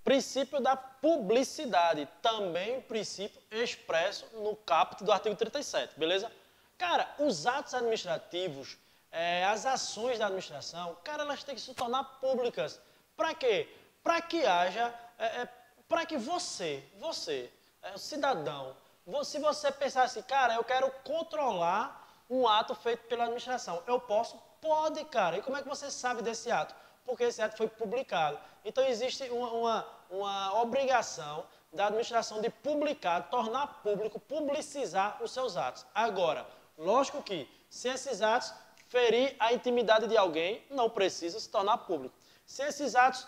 Princípio da publicidade, também um princípio expresso no caput do artigo 37, beleza? Cara, os atos administrativos, as ações da administração, cara, elas têm que se tornar públicas. Para quê? Para que haja, para que você, o cidadão, se você pensar assim, cara, eu quero controlar um ato feito pela administração, eu posso? Pode, cara. E como é que você sabe desse ato? Porque esse ato foi publicado. Então, existe uma obrigação da administração de publicar, tornar público, publicizar os seus atos. Agora, lógico que, se esses atos ferir a intimidade de alguém, não precisa se tornar público. Se esses atos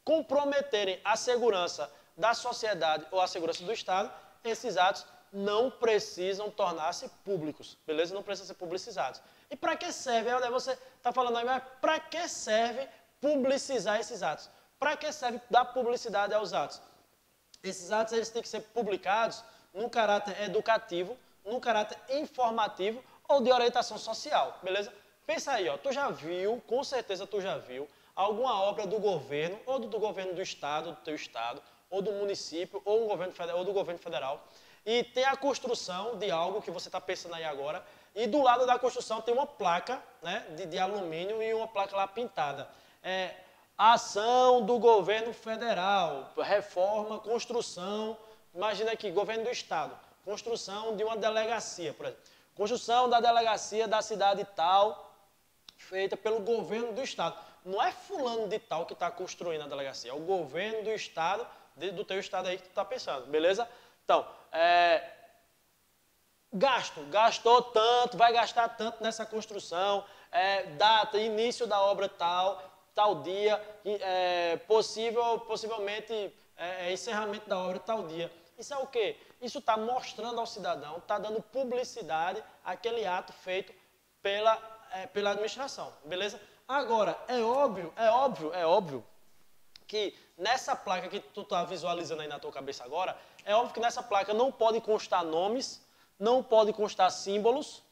comprometerem a segurança da sociedade ou a segurança do Estado, esses atos não precisam tornar-se públicos, beleza? Não precisam ser publicizados. E para que serve? Aí você está falando aí, mas para que serve publicizar esses atos? Para que serve dar publicidade aos atos? Esses atos eles têm que ser publicados num caráter educativo, num caráter informativo ou de orientação social, beleza? Pensa aí, ó, tu já viu, com certeza tu já viu, alguma obra do governo, ou do governo do Estado, do teu Estado, ou do município, ou do governo federal, e tem a construção de algo que você está pensando aí agora, e do lado da construção tem uma placa, né, de alumínio e uma placa lá pintada. Ação do governo federal, reforma, construção, imagina aqui, governo do Estado, construção de uma delegacia, por exemplo. Construção da delegacia da cidade tal, feita pelo governo do Estado. Não é fulano de tal que está construindo a delegacia, é o governo do Estado, do teu Estado aí que tu está pensando, beleza? Então, gastou tanto, vai gastar tanto nessa construção, data, início da obra tal dia, possivelmente encerramento da obra tal dia. Isso é o quê? Isso está mostrando ao cidadão, está dando publicidade àquele ato feito pela administração, beleza? Agora, é óbvio que nessa placa que tu está visualizando aí na tua cabeça agora, é óbvio que nessa placa não pode constar nomes, não pode constar símbolos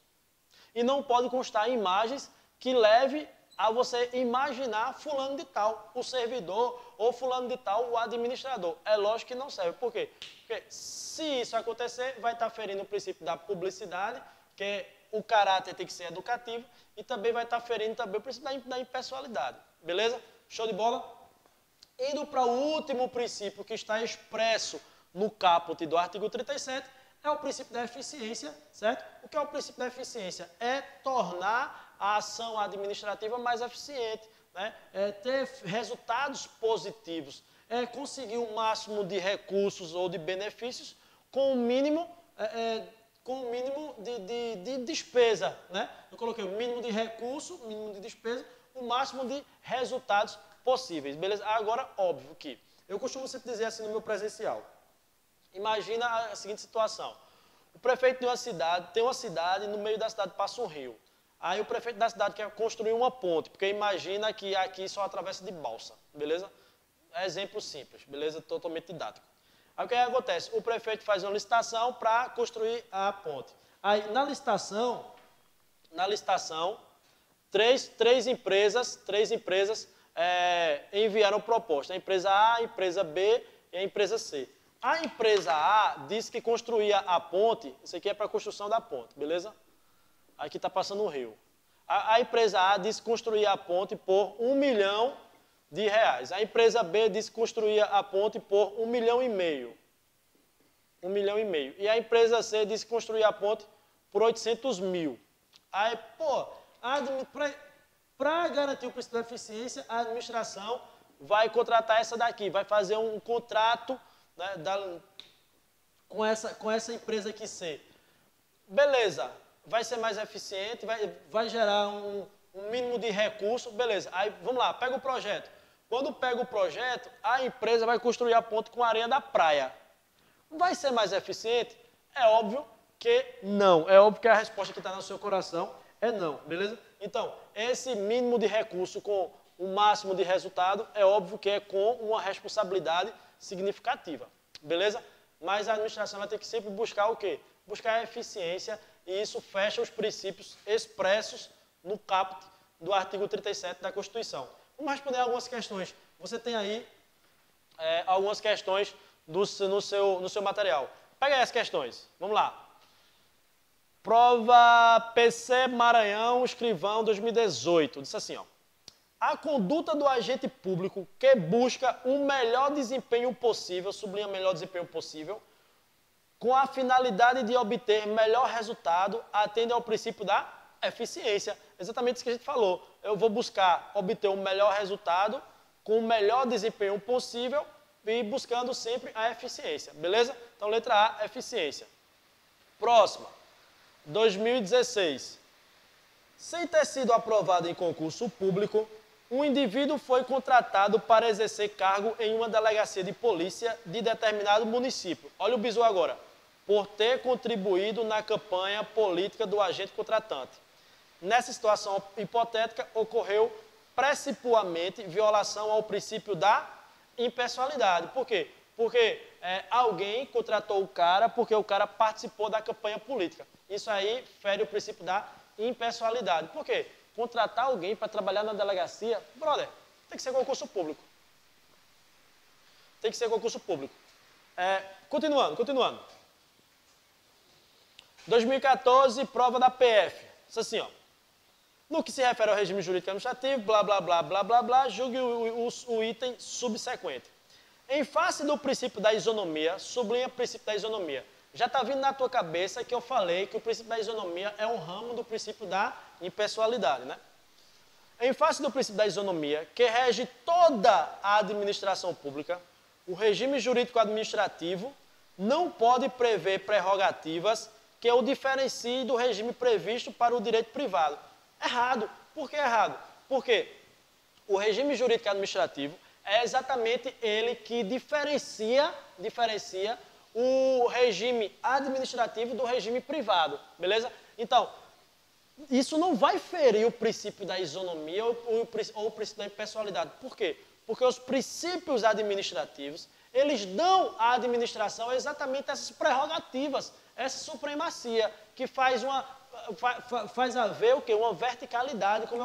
e não pode constar imagens que leve a você imaginar fulano de tal, o servidor, ou fulano de tal, o administrador. É lógico que não serve. Por quê? Porque se isso acontecer, vai estar ferindo o princípio da publicidade, que o caráter tem que ser educativo, e também vai estar ferindo também o princípio da impessoalidade. Beleza? Show de bola? Indo para o último princípio que está expresso no caput do artigo 37, é o princípio da eficiência, certo? O que é o princípio da eficiência? É tornar a ação administrativa mais eficiente, né? Ter resultados positivos, conseguir o máximo de recursos ou de benefícios com o mínimo, de despesa, né? Eu coloquei o mínimo de recurso, o mínimo de despesa, o máximo de resultados possíveis, beleza? Agora, óbvio que eu costumo sempre dizer assim no meu presencial. Imagina a seguinte situação. O prefeito de uma cidade, tem uma cidade, no meio da cidade passa um rio. Aí o prefeito da cidade quer construir uma ponte, porque imagina que aqui só atravessa de balsa, beleza? Exemplo simples, beleza? Totalmente didático. Aí o que acontece? O prefeito faz uma licitação para construir a ponte. Aí na licitação, três empresas enviaram proposta. A empresa A, a empresa B e a empresa C. A empresa A disse que construía a ponte, isso aqui é para a construção da ponte, beleza? Aqui está passando o rio. A empresa A disse que construía a ponte por R$1 milhão. A empresa B disse que construía a ponte por R$1,5 milhão. R$1,5 milhão. E a empresa C disse que construía a ponte por 800 mil. Aí, pô, para garantir o princípio da eficiência, a administração vai contratar essa daqui, vai fazer um contrato, né, com essa empresa aqui C. Beleza, vai ser mais eficiente, vai gerar um mínimo de recurso, beleza. Aí, vamos lá, pega o projeto. Quando pega o projeto, a empresa vai construir a ponte com areia da praia. Vai ser mais eficiente? É óbvio que não. É óbvio que a resposta que está no seu coração é não, beleza? Então, esse mínimo de recurso com o máximo de resultado, é óbvio que é com uma responsabilidade significativa, beleza? Mas a administração vai ter que sempre buscar o quê? Buscar a eficiência, e isso fecha os princípios expressos no caput do artigo 37 da Constituição. Vamos responder algumas questões. Você tem aí algumas questões no seu material. Pega aí as questões. Vamos lá. Prova PC Maranhão, escrivão 2018. Diz assim, ó. A conduta do agente público que busca o melhor desempenho possível, sublinha melhor desempenho possível, com a finalidade de obter melhor resultado, atende ao princípio da eficiência. Exatamente isso que a gente falou. Eu vou buscar obter o melhor resultado com o melhor desempenho possível e buscando sempre a eficiência. Beleza? Então, letra A, eficiência. Próxima. 2016. Sem ter sido aprovado em concurso público, um indivíduo foi contratado para exercer cargo em uma delegacia de polícia de determinado município. Olha o bizu agora. Por ter contribuído na campanha política do agente contratante. Nessa situação hipotética, ocorreu precipuamente violação ao princípio da impessoalidade. Por quê? Porque alguém contratou o cara porque o cara participou da campanha política. Isso aí fere o princípio da impessoalidade. Por quê? Contratar alguém para trabalhar na delegacia, brother, tem que ser concurso público. Tem que ser concurso público. Continuando. 2014, prova da PF. Isso assim, ó. No que se refere ao regime jurídico administrativo, blá, blá, blá, blá, blá, blá, julgue o item subsequente. Em face do princípio da isonomia, sublinha o princípio da isonomia. Já está vindo na tua cabeça que eu falei que o princípio da isonomia é um ramo do princípio da impessoalidade, né? Em face do princípio da isonomia, que rege toda a administração pública, o regime jurídico administrativo não pode prever prerrogativas que o diferencie do regime previsto para o direito privado. Errado. Por que errado? Porque o regime jurídico administrativo é exatamente ele que diferencia o regime administrativo do regime privado, beleza? Então, isso não vai ferir o princípio da isonomia ou o princípio da impessoalidade. Por quê? Porque os princípios administrativos, eles dão à administração exatamente essas prerrogativas, essa supremacia, que faz haver o quê? Uma verticalidade, quando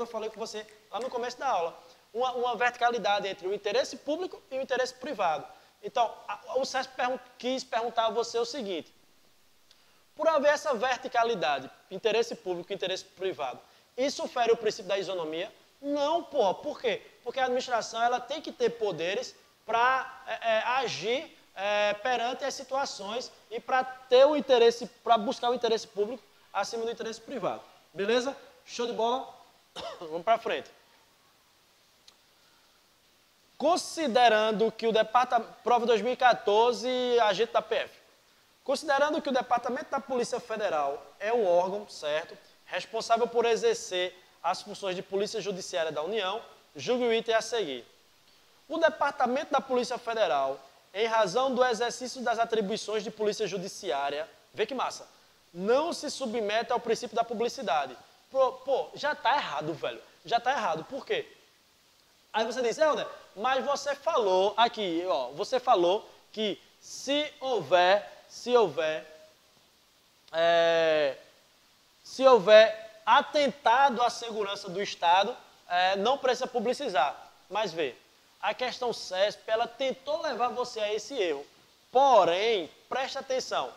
eu falei com você lá no começo da aula. Uma verticalidade entre o interesse público e o interesse privado. Então, o SESP quis perguntar a você o seguinte: por haver essa verticalidade, interesse público e interesse privado, isso fere o princípio da isonomia? Não, porra. Por quê? Porque a administração ela tem que ter poderes para agir perante as situações e para ter o interesse, para buscar o interesse público acima do interesse privado. Beleza? Show de bola? Vamos para frente. Considerando que o Departamento... Prova 2014, agente da PF. Considerando que o Departamento da Polícia Federal é o órgão, certo, responsável por exercer as funções de Polícia Judiciária da União, julgue o item a seguir. O Departamento da Polícia Federal, em razão do exercício das atribuições de Polícia Judiciária, vê que massa, não se submete ao princípio da publicidade. Pô, já está errado, velho. Já está errado. Por quê? Aí você diz, Helder, mas você falou aqui, ó, você falou que se houver atentado à segurança do Estado, não precisa publicizar. Mas vê, a questão CESP, ela tentou levar você a esse erro. Porém, preste atenção,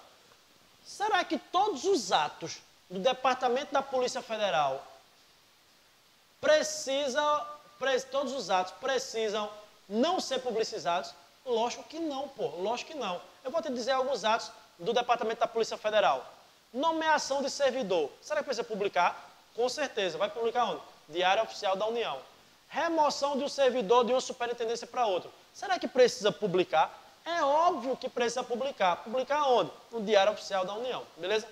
será que todos os atos do Departamento da Polícia Federal todos os atos precisam não ser publicizados? Lógico que não, pô. Lógico que não. Eu vou te dizer alguns atos do Departamento da Polícia Federal. Nomeação de servidor. Será que precisa publicar? Com certeza. Vai publicar onde? Diário Oficial da União. Remoção de um servidor de uma superintendência para outra. Será que precisa publicar? É óbvio que precisa publicar. Publicar onde? No Diário Oficial da União. Beleza?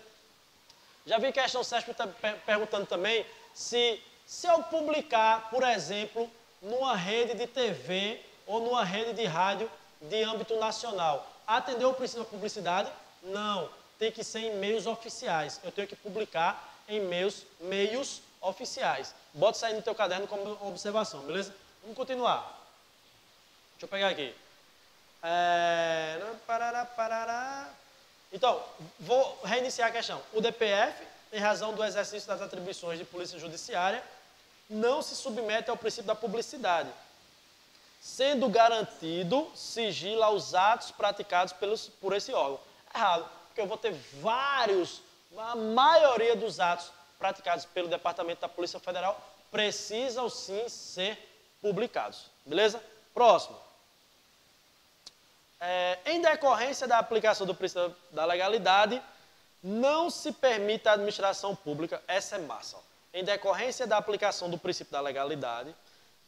Já vi questão CESP perguntando também se eu publicar, por exemplo, numa rede de TV ou numa rede de rádio de âmbito nacional, atendeu o princípio da publicidade? Não. Tem que ser em meios oficiais. Eu tenho que publicar em meios oficiais. Bota isso aí no teu caderno como observação, beleza? Vamos continuar. Deixa eu pegar aqui. Então, vou reiniciar a questão. O DPF, em razão do exercício das atribuições de polícia judiciária, não se submete ao princípio da publicidade. sendo garantido sigilo aos atos praticados por esse órgão. Errado, porque eu vou ter a maioria dos atos praticados pelo Departamento da Polícia Federal precisam sim ser publicados. Beleza? Próximo. Em decorrência da aplicação do princípio da legalidade, não se permite a administração pública, essa é massa, ó. Em decorrência da aplicação do princípio da legalidade,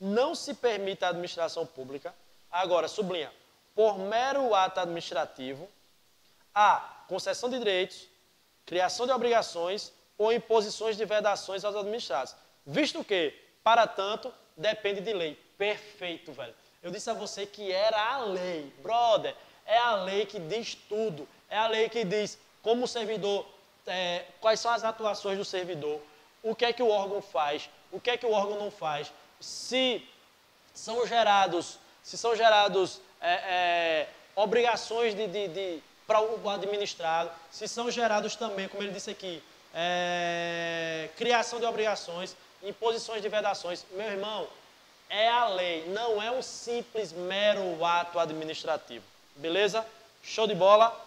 não se permite a administração pública, agora, sublinha, por mero ato administrativo, a concessão de direitos, criação de obrigações ou imposições de vedações aos administrados, visto que, para tanto, depende de lei. Perfeito, velho. Eu disse a você que era a lei. Brother, é a lei que diz tudo. É a lei que diz como o servidor, quais são as atuações do servidor, o que é que o órgão faz, o que é que o órgão não faz, se são gerados obrigações para o administrado, se são gerados também, como ele disse aqui, criação de obrigações, imposições de vedações. Meu irmão, é a lei, não é um simples mero ato administrativo. Beleza? Show de bola?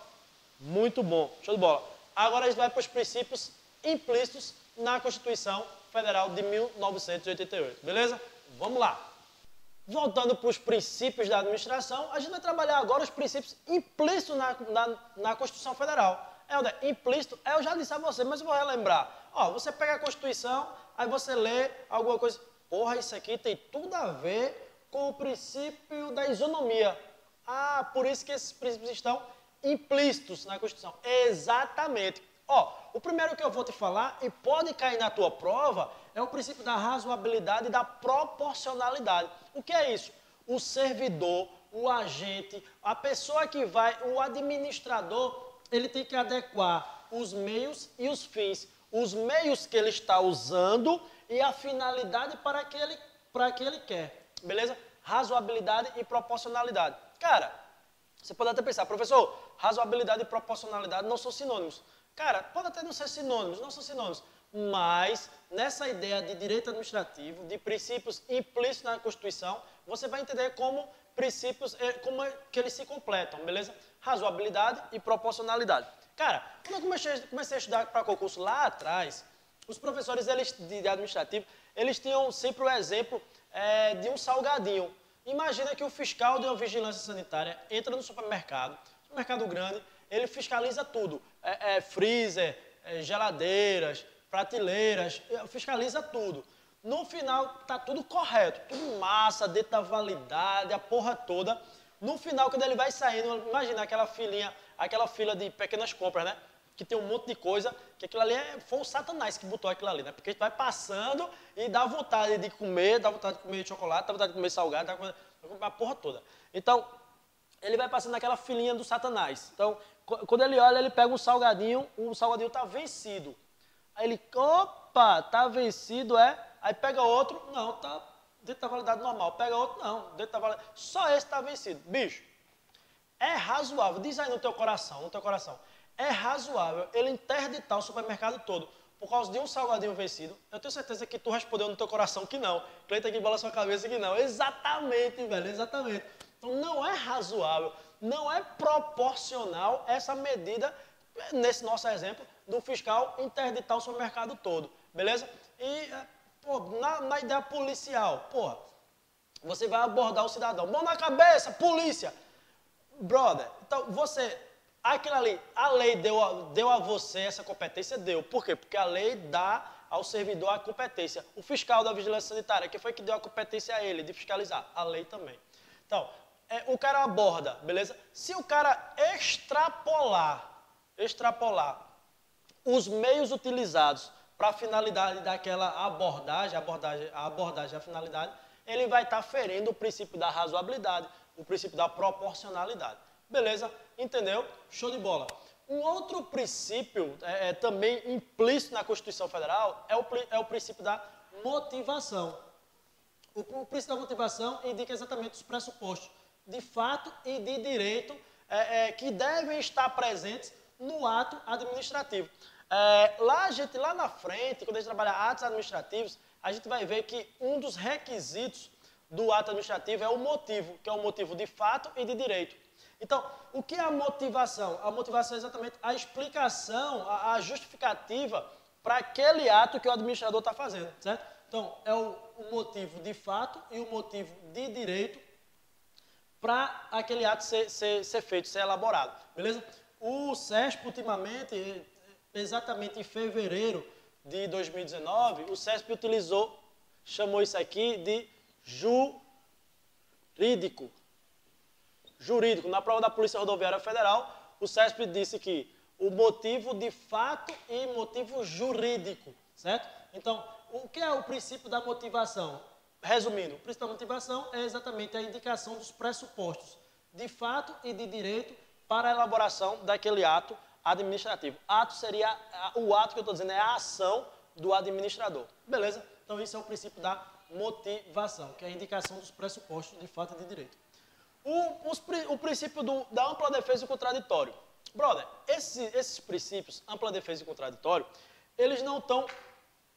Muito bom, show de bola. Agora a gente vai para os princípios implícitos na Constituição Federal de 1988. Beleza? Vamos lá. Voltando para os princípios da administração, a gente vai trabalhar agora os princípios implícitos na Constituição Federal. Implícito, eu já disse a você, mas eu vou relembrar. Ó, você pega a Constituição, aí você lê alguma coisa. Porra, isso aqui tem tudo a ver com o princípio da isonomia. Ah, por isso que esses princípios estão implícitos na Constituição. Exatamente. Ó, o primeiro que eu vou te falar, e pode cair na tua prova, é o princípio da razoabilidade e da proporcionalidade. O que é isso? O servidor, o agente, a pessoa que vai, o administrador, ele tem que adequar os meios e os fins. Os meios que ele está usando e a finalidade para que ele quer. Beleza? Razoabilidade e proporcionalidade. Cara, você pode até pensar, professor, razoabilidade e proporcionalidade não são sinônimos. Cara, pode até não ser sinônimos, não são sinônimos. Mas, nessa ideia de direito administrativo, de princípios implícitos na Constituição, você vai entender como princípios, como é que eles se completam, beleza? Razoabilidade e proporcionalidade. Cara, quando eu comecei a estudar para concurso lá atrás, os professores de administrativo, eles tinham sempre o exemplo de um salgadinho. Imagina que o fiscal de uma vigilância sanitária entra no supermercado grande, ele fiscaliza tudo, freezer, geladeiras, prateleiras, fiscaliza tudo. No final, tá tudo correto, tudo massa, dentro da validade, a porra toda. No final, quando ele vai saindo, imagina aquela fila de pequenas compras, né? Que tem um monte de coisa, que aquilo ali foi o Satanás que botou aquilo ali, né? Porque a gente vai passando e dá vontade de comer, dá vontade de comer chocolate, dá vontade de comer salgado, dá vontade de comer a porra toda. Então, ele vai passando naquela filinha do Satanás. Então, quando ele olha, ele pega um salgadinho, o salgadinho está vencido. Aí ele, opa, tá vencido, Aí pega outro, não, tá dentro da validade normal. Pega outro, não, dentro da validade. Só esse está vencido. Bicho, é razoável, diz aí no teu coração, é razoável ele interditar o supermercado todo por causa de um salgadinho vencido? Eu tenho certeza que tu respondeu no teu coração que não. Cleiton aqui bola sua cabeça que não. Exatamente, velho, exatamente. Então não é razoável, não é proporcional essa medida, nesse nosso exemplo, do fiscal interditar o supermercado todo, beleza? E, na ideia policial, você vai abordar o cidadão. Mão na cabeça, polícia! Brother, então aquilo ali, a lei deu a você essa competência? Deu. Por quê? Porque a lei dá ao servidor a competência. O fiscal da vigilância sanitária, que foi que deu a competência a ele de fiscalizar? A lei também. Então, o cara aborda, beleza? Se o cara extrapolar os meios utilizados para a finalidade daquela abordagem, a finalidade, ele vai estar ferindo o princípio da razoabilidade, o princípio da proporcionalidade. Beleza? Entendeu? Show de bola. Um outro princípio também implícito na Constituição Federal é o princípio da motivação. O princípio da motivação indica exatamente os pressupostos de fato e de direito que devem estar presentes no ato administrativo. Lá na frente, quando a gente trabalha atos administrativos, a gente vai ver que um dos requisitos do ato administrativo é o motivo, que é o motivo de fato e de direito. Então, o que é a motivação? A motivação é exatamente a explicação, a justificativa para aquele ato que o administrador está fazendo, certo? Então, é o motivo de fato e o motivo de direito para aquele ato ser feito, ser elaborado, beleza? O CESP, ultimamente, exatamente em fevereiro de 2019, o CESP chamou isso aqui de jurídico. Jurídico. Na prova da Polícia Rodoviária Federal, o CESP disse que o motivo de fato e motivo jurídico, certo? Então, o que é o princípio da motivação? Resumindo, o princípio da motivação é exatamente a indicação dos pressupostos de fato e de direito para a elaboração daquele ato administrativo. Ato seria, o ato que eu estou dizendo é a ação do administrador. Beleza? Então, isso é o princípio da motivação, que é a indicação dos pressupostos de fato e de direito. O princípio da ampla defesa e contraditório. Brother, esses princípios, ampla defesa e contraditório, eles não estão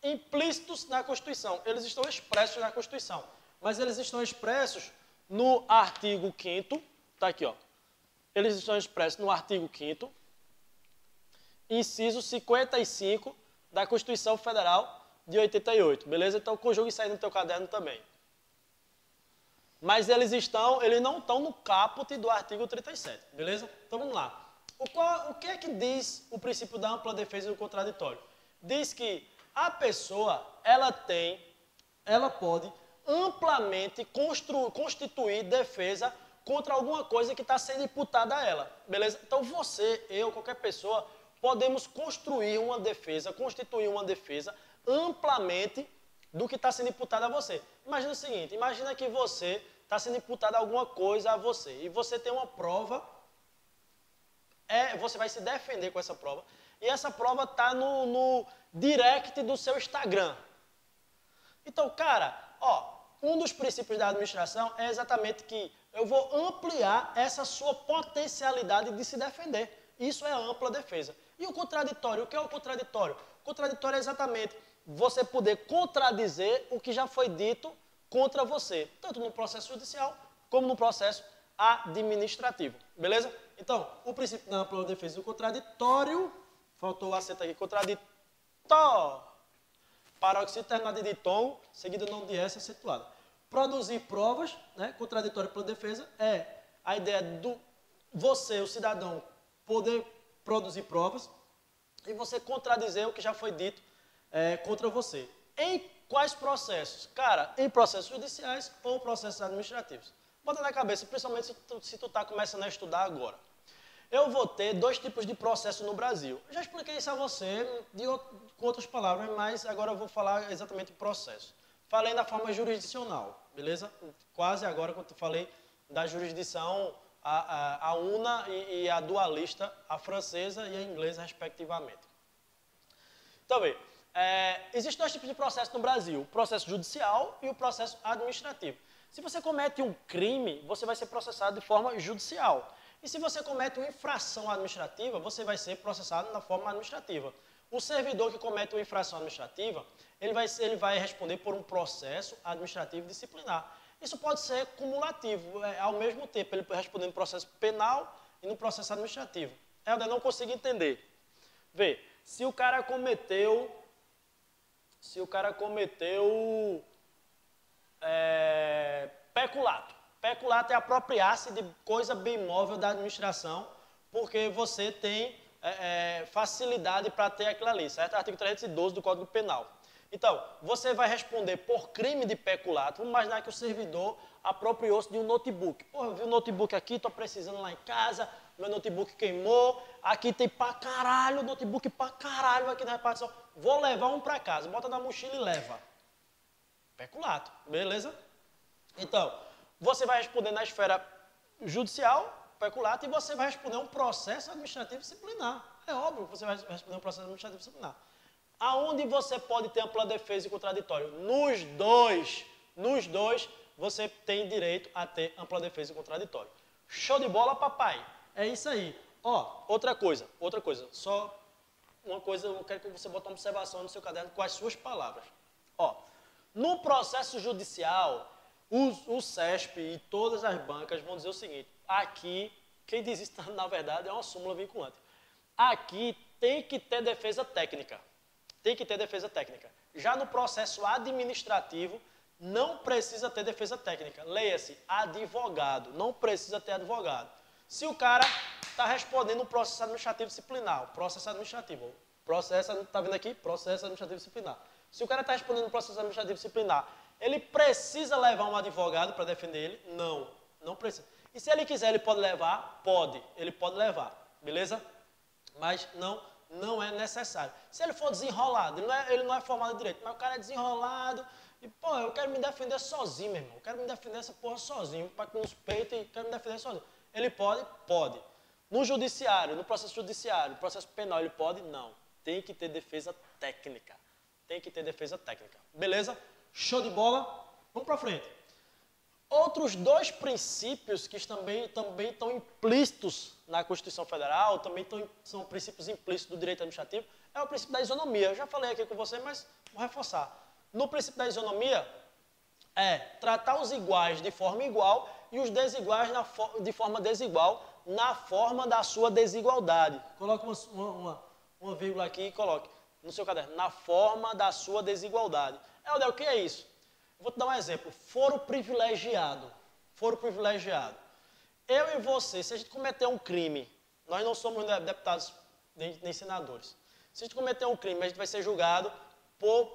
implícitos na Constituição, eles estão expressos na Constituição, mas eles estão expressos no artigo 5º, tá aqui, ó. Eles estão expressos no artigo 5º, inciso 55 da Constituição Federal de 88, beleza? Então, conjuga isso aí no teu caderno também. Mas eles não estão no caput do artigo 37, beleza? Então, vamos lá. O que é que diz o princípio da ampla defesa e do contraditório? Diz que a pessoa, ela pode amplamente constituir defesa contra alguma coisa que está sendo imputada a ela, beleza? Então, você, eu, qualquer pessoa, podemos constituir uma defesa amplamente do que está sendo imputado a você. Imagina o seguinte, imagina que você está sendo imputado alguma coisa a você e você tem uma prova, você vai se defender com essa prova e essa prova está no direct do seu Instagram. Então, cara, um dos princípios da administração é exatamente que eu vou ampliar essa sua potencialidade de se defender. Isso é a ampla defesa. E o contraditório? O que é o contraditório? O contraditório é exatamente você poder contradizer o que já foi dito contra você, tanto no processo judicial como no processo administrativo. Beleza? Então, o princípio da ampla defesa do contraditório, faltou o acento aqui, contraditório, paroxítona terminada de tom, seguida não de S acentuada. Produzir provas, né? Contraditório pela defesa, é a ideia do você, o cidadão, poder produzir provas e você contradizer o que já foi dito contra você. Em quais processos? Cara, em processos judiciais ou processos administrativos. Bota na cabeça, principalmente se tu está começando a estudar agora. Eu vou ter 2 tipos de processo no Brasil. Eu já expliquei isso a você com outras palavras, mas agora eu vou falar exatamente o processo. Falei da forma jurisdicional, beleza? Quase agora que eu falei da jurisdição a una e a dualista, a francesa e a inglesa, respectivamente. Então, bem, existem 2 tipos de processo no Brasil, o processo judicial e o processo administrativo. Se você comete um crime, você vai ser processado de forma judicial. E se você comete uma infração administrativa, você vai ser processado na forma administrativa. O servidor que comete uma infração administrativa, ele vai responder por um processo administrativo disciplinar. Isso pode ser cumulativo, ao mesmo tempo ele responder no processo penal e no processo administrativo. Eu ainda não consigo entender. Vê, se o cara cometeu peculato. Peculato é apropriar-se de coisa bem móvel da administração, porque você tem facilidade para ter aquilo ali, certo? Artigo 312 do Código Penal. Então, você vai responder por crime de peculato. Vamos imaginar que o servidor apropriou-se de um notebook. Pô, eu vi um notebook aqui, estou precisando lá em casa, meu notebook queimou, aqui tem pra caralho, notebook pra caralho aqui na repartição. Vou levar um para casa, bota na mochila e leva. Peculato, beleza? Então, você vai responder na esfera judicial, peculato, e você vai responder um processo administrativo disciplinar. É óbvio que você vai responder um processo administrativo disciplinar. Aonde você pode ter ampla defesa e contraditório? Nos dois você tem direito a ter ampla defesa e contraditório. Show de bola, papai? É isso aí. Outra coisa, só uma coisa, eu quero que você bote uma observação no seu caderno com as suas palavras. No processo judicial, O CESP e todas as bancas vão dizer o seguinte, aqui, quem diz isso, na verdade, é uma súmula vinculante. Aqui tem que ter defesa técnica. Tem que ter defesa técnica. Já no processo administrativo, não precisa ter defesa técnica. Leia-se, advogado. Não precisa ter advogado. Se o cara está respondendo um processo administrativo disciplinar, está vendo aqui? Processo administrativo disciplinar. Se o cara está respondendo um processo administrativo disciplinar, ele precisa levar um advogado para defender ele? Não, não precisa. E se ele quiser, ele pode levar? Pode, ele pode levar, beleza? Mas não é necessário. Se ele for desenrolado, ele não é formado em direito, mas o cara é desenrolado e, pô, eu quero me defender sozinho, meu irmão. Eu quero me defender essa porra sozinho, para com os peitos e quero me defender sozinho. Ele pode? Pode. No judiciário, no processo judiciário, no processo penal, ele pode? Não. Tem que ter defesa técnica. Tem que ter defesa técnica. Beleza? Show de bola? Vamos para frente. Outros dois princípios que também estão implícitos na Constituição Federal, também são princípios implícitos do direito administrativo, é o princípio da isonomia. Eu já falei aqui com você, mas vou reforçar. No princípio da isonomia, é tratar os iguais de forma igual e os desiguais de forma desigual na forma da sua desigualdade. Coloque uma vírgula aqui e coloque no seu caderno, na forma da sua desigualdade. O que é isso? Vou te dar um exemplo. Foro privilegiado. Foro privilegiado. Eu e você, se a gente cometer um crime, nós não somos deputados nem senadores. Se a gente cometer um crime, a gente vai ser julgado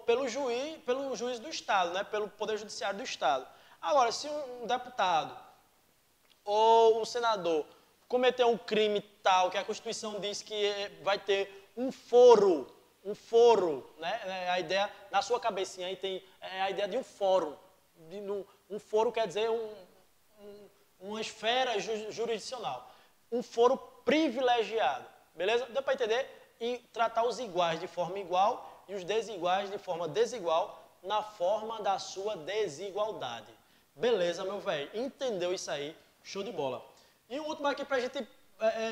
pelo juiz do Estado, né? Pelo Poder Judiciário do Estado. Agora, se um deputado ou um senador cometer um crime tal que a Constituição diz que vai ter um foro, né? A ideia, na sua cabecinha aí tem a ideia de um fórum. Um foro quer dizer uma esfera jurisdicional. Um foro privilegiado. Beleza? Deu para entender? E tratar os iguais de forma igual e os desiguais de forma desigual na forma da sua desigualdade. Beleza, meu velho? Entendeu isso aí? Show de bola. E o último aqui para a gente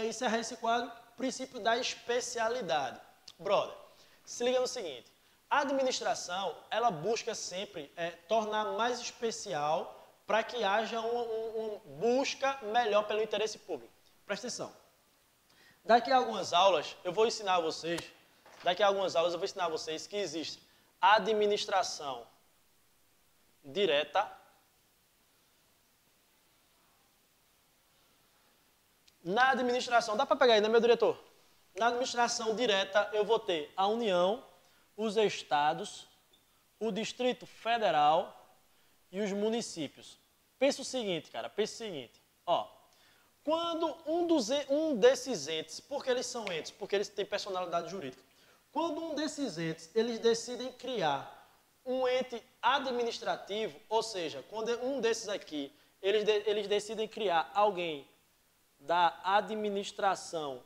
encerrar esse quadro, princípio da especialidade. Brother, se liga no seguinte, a administração, ela busca sempre tornar mais especial para que haja uma busca melhor pelo interesse público. Presta atenção. Daqui a algumas aulas, eu vou ensinar a vocês que existe administração direta, na administração, dá para pegar aí, né, meu diretor? Na administração direta, eu vou ter a União, os estados, o Distrito Federal e os municípios. Pensa o seguinte, cara, ó. Quando um desses entes, porque eles são entes, porque eles têm personalidade jurídica, quando um desses entes, eles decidem criar um ente administrativo, ou seja, quando um desses aqui, eles decidem criar alguém da administração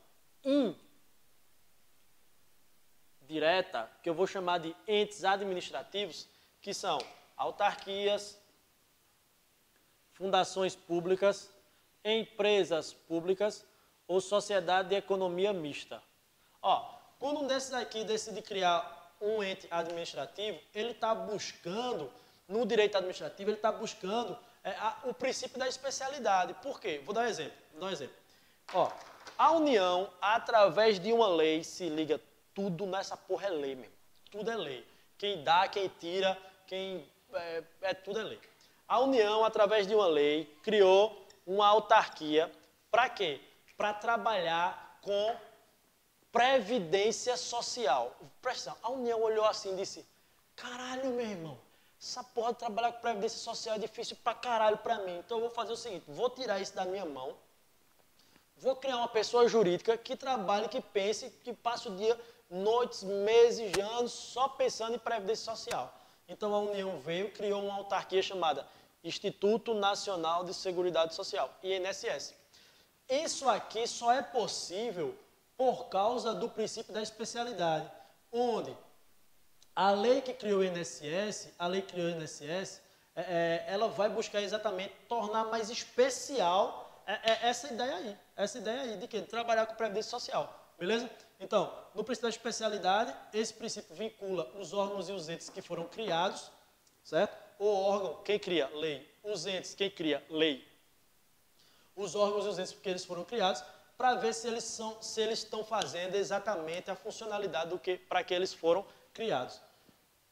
indireta, que eu vou chamar de entes administrativos, que são autarquias, fundações públicas, empresas públicas ou sociedade de economia mista. Ó, quando um desses aqui decide criar um ente administrativo, ele está buscando, no direito administrativo, ele está buscando o princípio da especialidade. Por quê? Vou dar um exemplo. Ó, a União, através de uma lei, se liga, tudo nessa porra é lei mesmo. Tudo é lei. Quem dá, quem tira, tudo é lei. A União, através de uma lei, criou uma autarquia. Para quê? Para trabalhar com previdência social. Presta atenção, a União olhou assim e disse, caralho, meu irmão, essa porra de trabalhar com previdência social é difícil pra caralho pra mim. Então eu vou fazer o seguinte, vou tirar isso da minha mão, vou criar uma pessoa jurídica que trabalhe, que pense, que passe o dia, noites, meses, anos, só pensando em previdência social. Então a União veio, criou uma autarquia chamada Instituto Nacional de Seguridade Social, INSS. Isso aqui só é possível por causa do princípio da especialidade, onde a lei que criou o INSS, ela vai buscar exatamente tornar mais especial essa ideia aí de que trabalhar com previdência social, beleza? Então, no princípio da especialidade, esse princípio vincula os órgãos e os entes que foram criados, certo? o órgão, quem cria? Lei. Os entes, quem cria? Lei. Os órgãos e os entes, porque eles foram criados, para ver se eles estão fazendo exatamente a funcionalidade do que para que eles foram criados.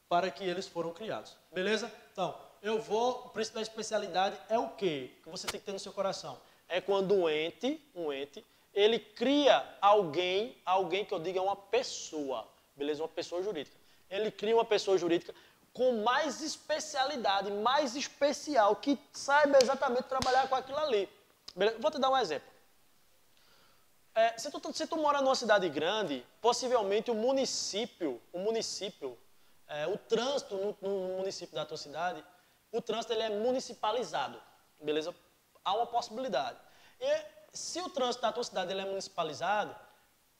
Para que eles foram criados. Beleza? Então, o princípio da especialidade é o quê? Que você tem que ter no seu coração. É quando um ente, ele cria alguém que eu diga é uma pessoa. Beleza? Uma pessoa jurídica. Ele cria uma pessoa jurídica com mais especialidade, mais especial, que saiba exatamente trabalhar com aquilo ali. Beleza? Vou te dar um exemplo. Se tu mora numa cidade grande, possivelmente o trânsito no município da tua cidade, o trânsito ele é municipalizado, beleza? Há uma possibilidade. E se o trânsito da tua cidade ele é municipalizado,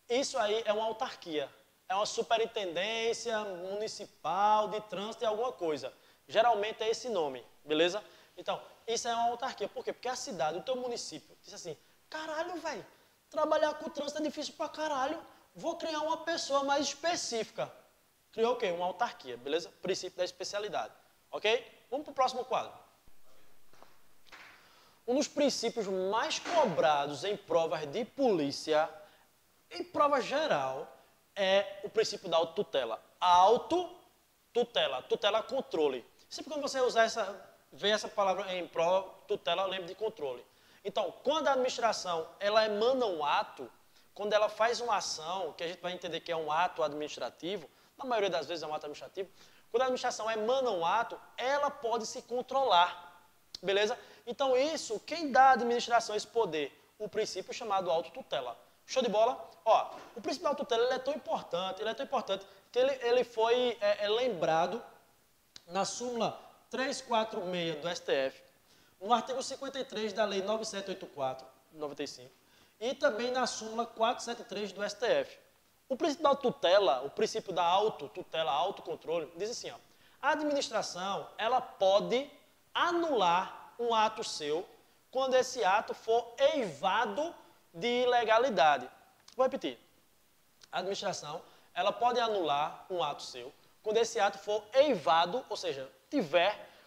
isso aí é uma autarquia, é uma superintendência municipal de trânsito e alguma coisa. Geralmente é esse nome, beleza? Então, isso é uma autarquia. Por quê? Porque a cidade, o teu município, diz assim, caralho, velho, trabalhar com o trânsito é difícil pra caralho, vou criar uma pessoa mais específica. Criou o quê? Uma autarquia, beleza? Princípio da especialidade, ok? Vamos para o próximo quadro. Um dos princípios mais cobrados em provas de polícia, em prova geral, é o princípio da autotutela. Autotutela, tutela-controle. Sempre quando você vê essa palavra em prova, tutela, eu lembro de controle. Então, quando a administração ela emana um ato, quando ela faz uma ação, que a gente vai entender que é um ato administrativo, na maioria das vezes é um ato administrativo, quando a administração emana um ato, ela pode se controlar, beleza? Então isso, quem dá à administração esse poder? O princípio chamado autotutela. Show de bola? Ó, o princípio da autotutela ele é tão importante que ele foi lembrado na súmula 346 do STF, no artigo 53 da lei 9784, 95, e também na súmula 473 do STF. O princípio da autotutela, o princípio da autotutela, autocontrole, diz assim, ó, a administração, ela pode anular um ato seu quando esse ato for eivado de ilegalidade. Vou repetir. A administração, ela pode anular um ato seu quando esse ato for eivado, ou seja,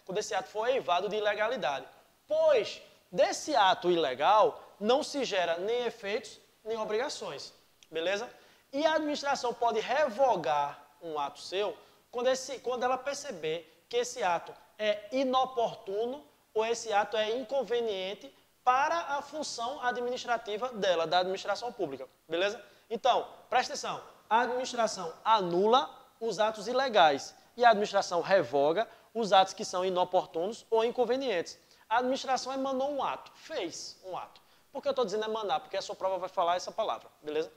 quando esse ato for eivado de ilegalidade. Pois desse ato ilegal não se gera nem efeitos, nem obrigações. Beleza? E a administração pode revogar um ato seu quando ela perceber que esse ato é inoportuno ou esse ato é inconveniente para a função administrativa dela, da administração pública. Beleza? Então, presta atenção. A administração anula os atos ilegais e a administração revoga os atos que são inoportunos ou inconvenientes. A administração emanou um ato, fez um ato. Por que eu estou dizendo emanar? Porque a sua prova vai falar essa palavra, beleza?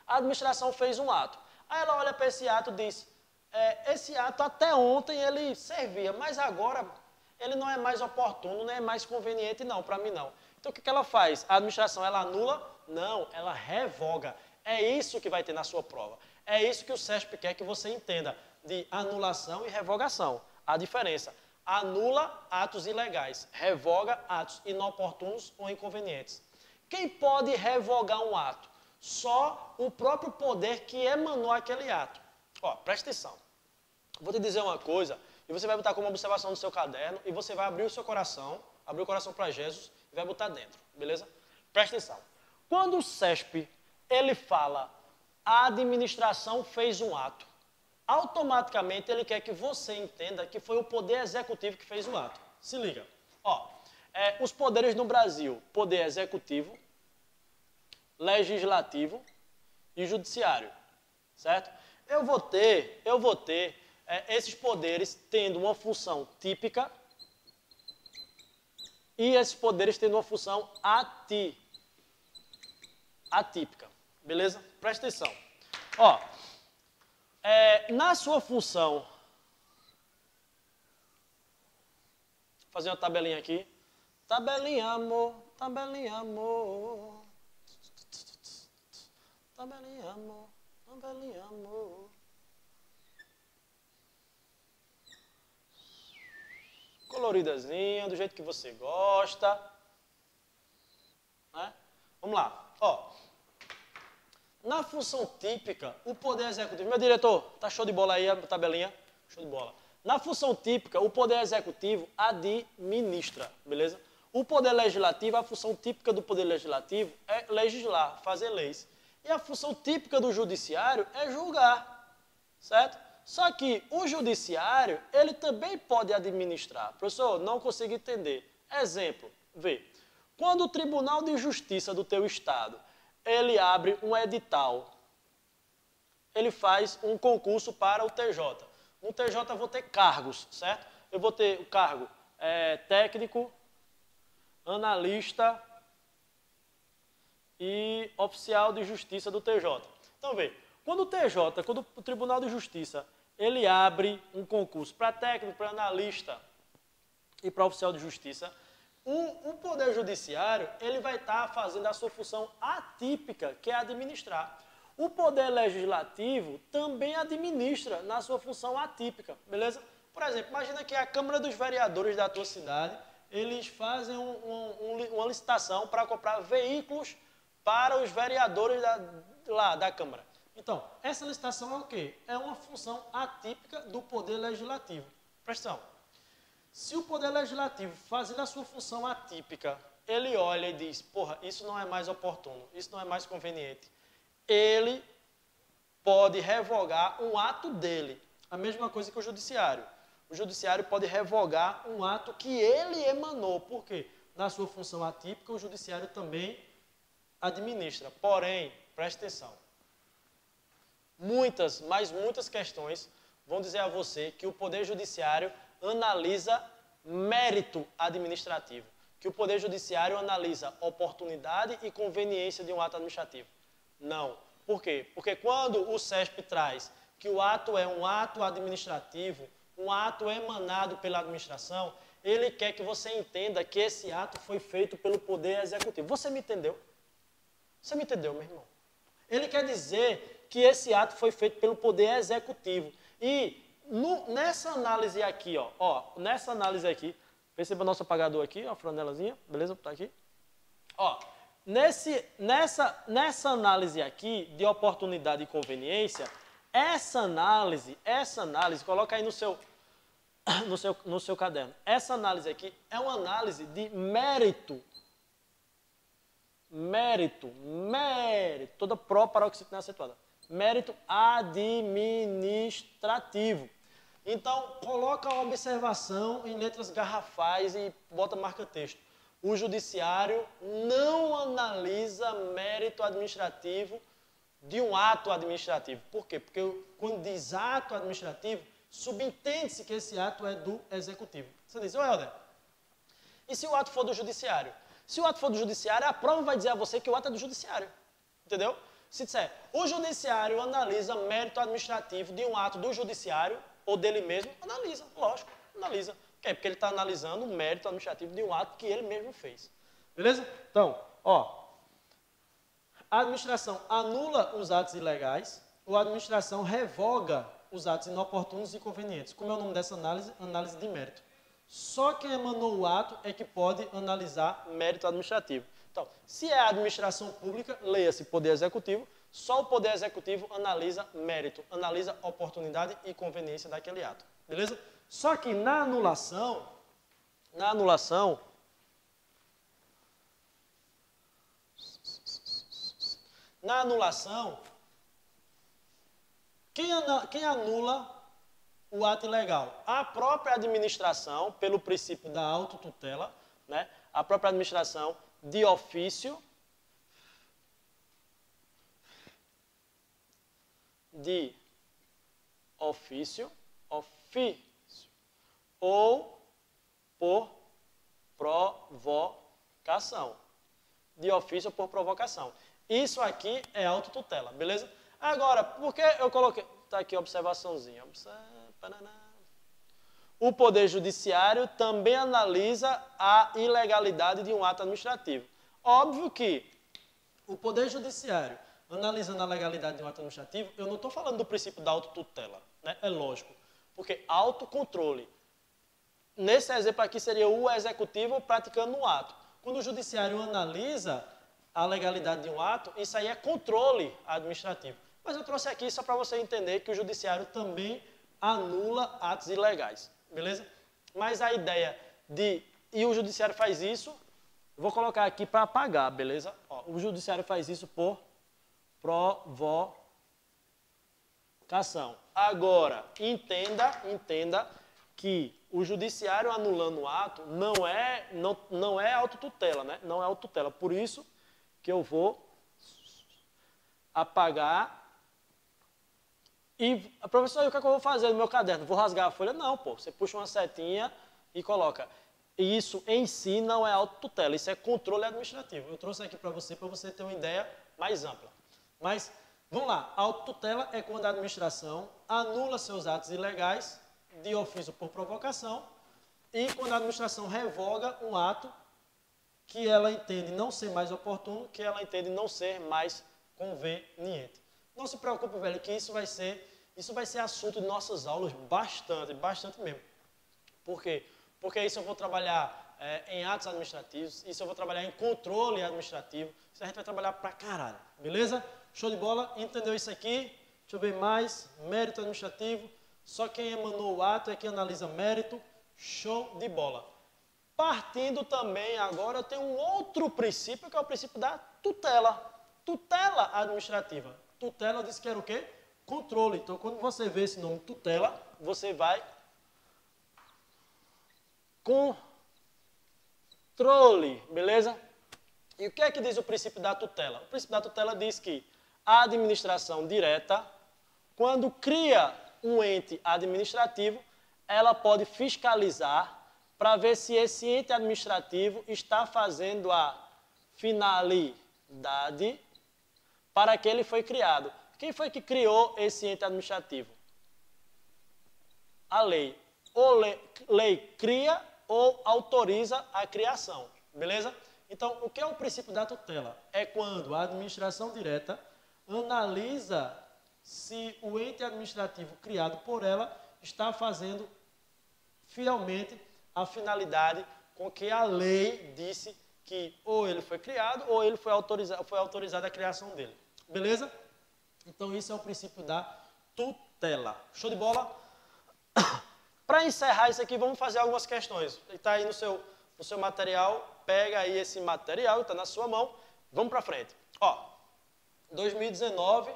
A administração fez um ato. Aí ela olha para esse ato e diz, esse ato até ontem ele servia, mas agora ele não é mais oportuno, nem é mais conveniente não, para mim não. Então o que ela faz? A administração ela anula? Não, ela revoga. É isso que vai ter na sua prova. É isso que o CESP quer que você entenda, de anulação e revogação. A diferença, anula atos ilegais, revoga atos inoportunos ou inconvenientes. Quem pode revogar um ato? Só o próprio poder que emanou aquele ato. Ó, presta atenção. Vou te dizer uma coisa, e você vai botar como observação no seu caderno, e você vai abrir o seu coração, abrir o coração para Jesus, e vai botar dentro, beleza? Presta atenção. Quando o CESP, ele fala, a administração fez um ato, automaticamente ele quer que você entenda que foi o poder executivo que fez o ato. Se liga. Ó, os poderes no Brasil, poder executivo, legislativo e judiciário, certo? Eu vou ter esses poderes tendo uma função típica e esses poderes tendo uma função atípica, beleza? Presta atenção. Ó, na sua função, vou fazer uma tabelinha aqui. Tabelinha, amor, tabelinha, amor. Tabelinha, amor, tabelinha, amor. Coloridazinha, do jeito que você gosta. Né? Vamos lá. Ó, na função típica, o poder executivo... Meu diretor, tá show de bola aí a tabelinha? Show de bola. Na função típica, o Poder Executivo administra, beleza? O Poder Legislativo, a função típica do Poder Legislativo é legislar, fazer leis. E a função típica do Judiciário é julgar, certo? Só que o Judiciário, ele também pode administrar. Professor, não consigo entender. Exemplo, vê. Quando o Tribunal de Justiça do teu estado, ele abre um edital, ele faz um concurso para o TJ. No TJ eu vou ter cargos, certo? Eu vou ter o cargo técnico, analista e oficial de justiça do TJ. Então, vê, quando o Tribunal de Justiça, ele abre um concurso para técnico, para analista e para oficial de justiça, o Poder Judiciário, ele vai estar fazendo a sua função atípica, que é administrar. O Poder Legislativo também administra na sua função atípica, beleza? Por exemplo, imagina que a Câmara dos Vereadores da tua cidade, eles fazem uma licitação para comprar veículos para os vereadores da Câmara. Então, essa licitação é o quê? É uma função atípica do Poder Legislativo. Presta atenção. Se o Poder Legislativo, fazendo a sua função atípica, ele olha e diz, porra, isso não é mais oportuno, isso não é mais conveniente, ele pode revogar um ato dele. A mesma coisa que o Judiciário. O Judiciário pode revogar um ato que ele emanou. Por quê? Na sua função atípica, o Judiciário também administra. Porém, preste atenção. Muitas questões vão dizer a você que o Poder Judiciário analisa mérito administrativo. Que o Poder Judiciário analisa oportunidade e conveniência de um ato administrativo. Não. Por quê? Porque quando o CESP traz que o ato é um ato administrativo, um ato emanado pela administração, ele quer que você entenda que esse ato foi feito pelo Poder Executivo. Você me entendeu? Você me entendeu, meu irmão? Ele quer dizer que esse ato foi feito pelo Poder Executivo. E nessa análise aqui, nessa análise aqui, perceba o nosso apagador aqui, a franelazinha, beleza? Tá aqui. Ó, nessa análise aqui de oportunidade e conveniência, essa análise, coloca aí no seu caderno. Essa análise aqui é uma análise de mérito, toda pró-paroxítono acentuada. Mérito administrativo. Então, coloca a observação em letras garrafais e bota marca-texto. O Judiciário não analisa mérito administrativo de um ato administrativo. Por quê? Porque quando diz ato administrativo, subentende-se que esse ato é do Executivo. Você diz, ô Helder, e se o ato for do Judiciário? Se o ato for do Judiciário, a prova vai dizer a você que o ato é do Judiciário. Entendeu? Se disser, o Judiciário analisa mérito administrativo de um ato do Judiciário ou dele mesmo, analisa, lógico, analisa. Por quê? Porque ele está analisando o mérito administrativo de um ato que ele mesmo fez. Beleza? Então, a administração anula os atos ilegais ou a administração revoga os atos inoportunos e inconvenientes. Como é o nome dessa análise? Análise de mérito. Só quem emanou o ato é que pode analisar mérito administrativo. Então, se é a administração pública, leia-se Poder Executivo, só o Poder Executivo analisa mérito, analisa oportunidade e conveniência daquele ato. Beleza? Só que na anulação, quem anula o ato ilegal? A própria administração, pelo princípio da autotutela, né? A própria administração de ofício, ou por provocação. De ofício ou por provocação. Isso aqui é autotutela, beleza? Agora, por que eu coloquei... Está aqui a observaçãozinha. O Poder Judiciário também analisa a ilegalidade de um ato administrativo. Óbvio que o Poder Judiciário, analisando a legalidade de um ato administrativo, eu não estou falando do princípio da autotutela, né? É lógico. Porque autocontrole. Nesse exemplo aqui seria o Executivo praticando um ato. Quando o Judiciário analisa a legalidade de um ato, isso aí é controle administrativo. Mas eu trouxe aqui só para você entender que o Judiciário também anula atos ilegais, beleza? Mas a ideia e o judiciário faz isso, vou colocar aqui para apagar, beleza? Ó, o judiciário faz isso por provocação. Agora, entenda que o judiciário anulando o ato não é autotutela, né? Não é autotutela. Por isso que eu vou apagar. E, professor, o que é que eu vou fazer no meu caderno? Vou rasgar a folha? Não, pô. Você puxa uma setinha e coloca. Isso em si não é autotutela, isso é controle administrativo. Eu trouxe aqui para você ter uma ideia mais ampla. Mas, vamos lá. A autotutela é quando a administração anula seus atos ilegais de ofício por provocação e quando a administração revoga um ato que ela entende não ser mais oportuno, que ela entende não ser mais conveniente. Não se preocupe, velho, que isso vai ser assunto de nossas aulas bastante mesmo. Por quê? Porque isso eu vou trabalhar em atos administrativos, isso eu vou trabalhar em controle administrativo, isso a gente vai trabalhar pra caralho, beleza? Show de bola? Entendeu isso aqui? Deixa eu ver mais. Mérito administrativo. Só quem emanou o ato é quem analisa mérito. Show de bola. Partindo também agora, eu tenho um outro princípio, que é o princípio da tutela. Tutela administrativa. Tutela diz que era o quê? Controle. Então, quando você vê esse nome tutela, você vai... Controle, beleza? E o que é que diz o princípio da tutela? O princípio da tutela diz que a administração direta, quando cria um ente administrativo, ela pode fiscalizar para ver se esse ente administrativo está fazendo a finalidade para que ele foi criado. Quem foi que criou esse ente administrativo? A lei. Ou lei cria ou autoriza a criação, beleza? Então, o que é o princípio da tutela? É quando a administração direta analisa se o ente administrativo criado por ela está fazendo fielmente a finalidade com que a lei disse que ou ele foi criado ou ele foi autorizada a criação dele. Beleza? Então, isso é o princípio da tutela. Show de bola? Para encerrar isso aqui, vamos fazer algumas questões. Está aí no seu material. Pega aí esse material, está na sua mão. Vamos para frente. Ó, 2019,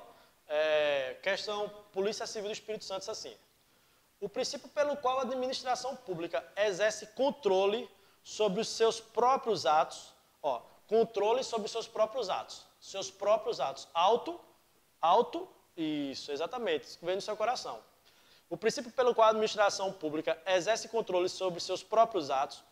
questão Polícia Civil do Espírito Santo, isso assim. O princípio pelo qual a administração pública exerce controle sobre os seus próprios atos, ó, controle sobre os seus próprios atos. Seus próprios atos. Isso, exatamente, isso que vem no seu coração. O princípio pelo qual a administração pública exerce controle sobre os seus próprios atos,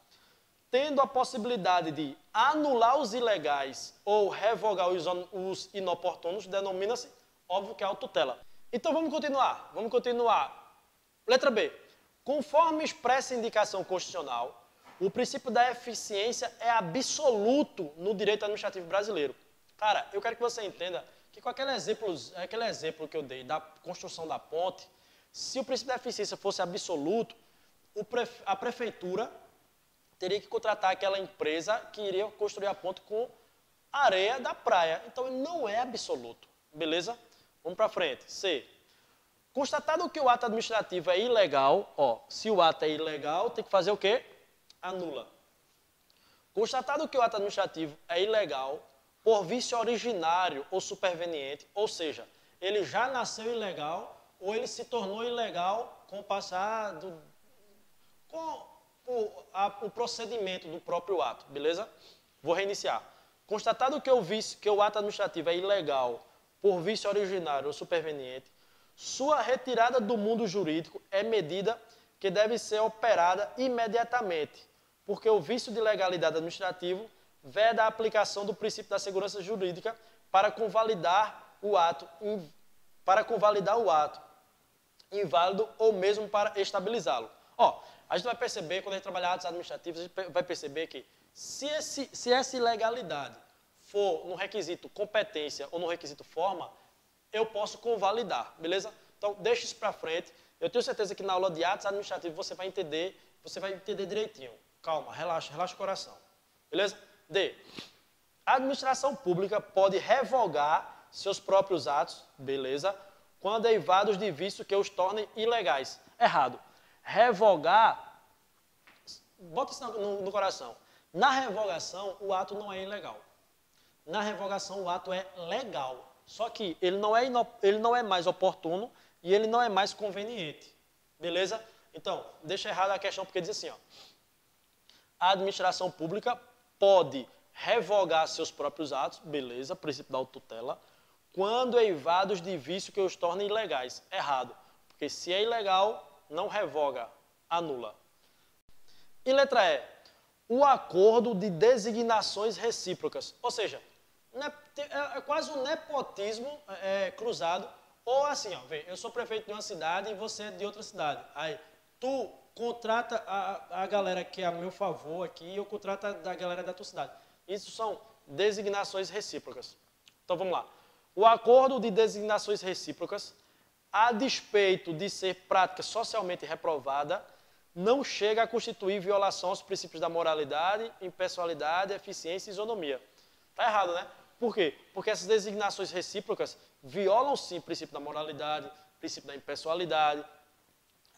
tendo a possibilidade de anular os ilegais ou revogar os inoportunos, denomina-se, óbvio que é autotutela. Então vamos continuar. Letra B. Conforme expressa indicação constitucional, o princípio da eficiência é absoluto no direito administrativo brasileiro. Cara, eu quero que você entenda que com aquele exemplo que eu dei da construção da ponte, se o princípio da eficiência fosse absoluto, a prefeitura teria que contratar aquela empresa que iria construir a ponte com areia da praia. Então, ele não é absoluto. Beleza? Vamos para frente. C. Constatado que o ato administrativo é ilegal, ó, se o ato é ilegal, tem que fazer o quê? Anula. Constatado que o ato administrativo é ilegal por vício originário ou superveniente, ou seja, ele já nasceu ilegal ou ele se tornou ilegal com o passar o procedimento do próprio ato, beleza? Vou reiniciar. Constatado que o ato administrativo é ilegal por vício originário ou superveniente, sua retirada do mundo jurídico é medida que deve ser operada imediatamente, porque o vício de legalidade administrativa veda a aplicação do princípio da segurança jurídica para convalidar o ato inválido ou mesmo para estabilizá-lo. Ó, a gente vai perceber, quando a gente trabalhar atos administrativos, a gente vai perceber que se essa ilegalidade for no requisito competência ou no requisito forma, eu posso convalidar, beleza? Então, deixa isso para frente. Eu tenho certeza que na aula de atos administrativos você vai entender direitinho. Calma, relaxa o coração. Beleza? D. A administração pública pode revogar seus próprios atos, beleza? quando derivados de vício que os tornem ilegais. Errado. Revogar, bota isso no coração. Na revogação, o ato não é ilegal. Na revogação, o ato é legal. Só que ele não é mais oportuno e ele não é mais conveniente. Beleza? Então, deixa errada a questão, porque diz assim, ó. A administração pública pode revogar seus próprios atos, beleza, princípio da autotutela, quando eivados de vício que os tornem ilegais. Errado. Porque se é ilegal, não revoga, anula. E letra E. O acordo de designações recíprocas. Ou seja, é quase um nepotismo cruzado. Ou assim, ó, vê, eu sou prefeito de uma cidade e você é de outra cidade. Aí, tu contrata a galera que é a meu favor aqui e eu contrato da galera da tua cidade. Isso são designações recíprocas. Então, vamos lá. O acordo de designações recíprocas, a despeito de ser prática socialmente reprovada, não chega a constituir violação aos princípios da moralidade, impessoalidade, eficiência e isonomia. Está errado, né? Por quê? Porque essas designações recíprocas violam, sim, o princípio da moralidade, o princípio da impessoalidade,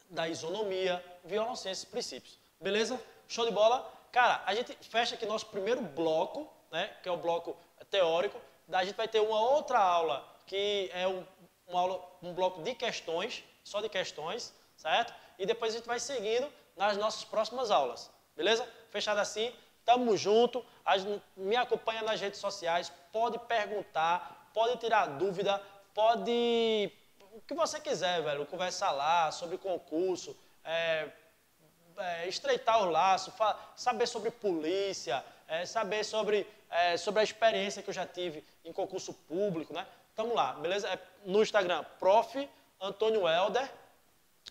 da isonomia, violam, sim, esses princípios. Beleza? Show de bola? Cara, a gente fecha aqui nosso primeiro bloco, né, que é o bloco teórico. Daí a gente vai ter uma outra aula, que é um bloco de questões, só de questões, certo? E depois a gente vai seguindo nas nossas próximas aulas. Beleza? Fechado assim? Tamo junto, me acompanha nas redes sociais, pode perguntar, pode tirar dúvida, pode... O que você quiser, velho, conversar lá sobre concurso, estreitar o laço, saber sobre polícia, saber sobre a experiência que eu já tive em concurso público, né? Tamo lá, beleza? No Instagram, Prof. Antônio Helder,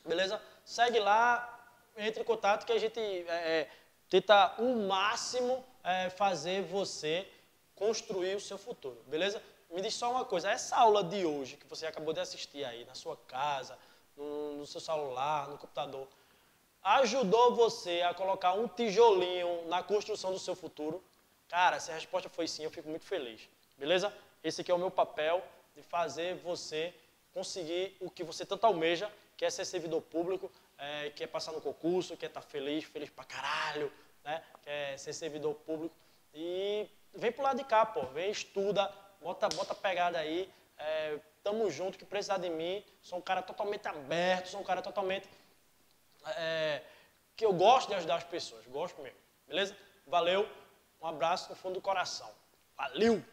beleza? Segue lá, entre em contato que a gente... tenta o máximo fazer você construir o seu futuro, beleza? Me diz só uma coisa, essa aula de hoje que você acabou de assistir aí na sua casa, no seu celular, no computador, ajudou você a colocar um tijolinho na construção do seu futuro? Cara, se a resposta foi sim, eu fico muito feliz, beleza? Esse aqui é o meu papel de fazer você conseguir o que você tanto almeja, que é ser servidor público, quer passar no concurso, quer estar feliz pra caralho, né? Quer ser servidor público. E vem pro lado de cá, pô. Vem, estuda, bota pegada aí. Tamo junto, que precisar de mim. Sou um cara totalmente aberto, sou um cara totalmente... que eu gosto de ajudar as pessoas, gosto mesmo. Beleza? Valeu, um abraço no fundo do coração. Valeu!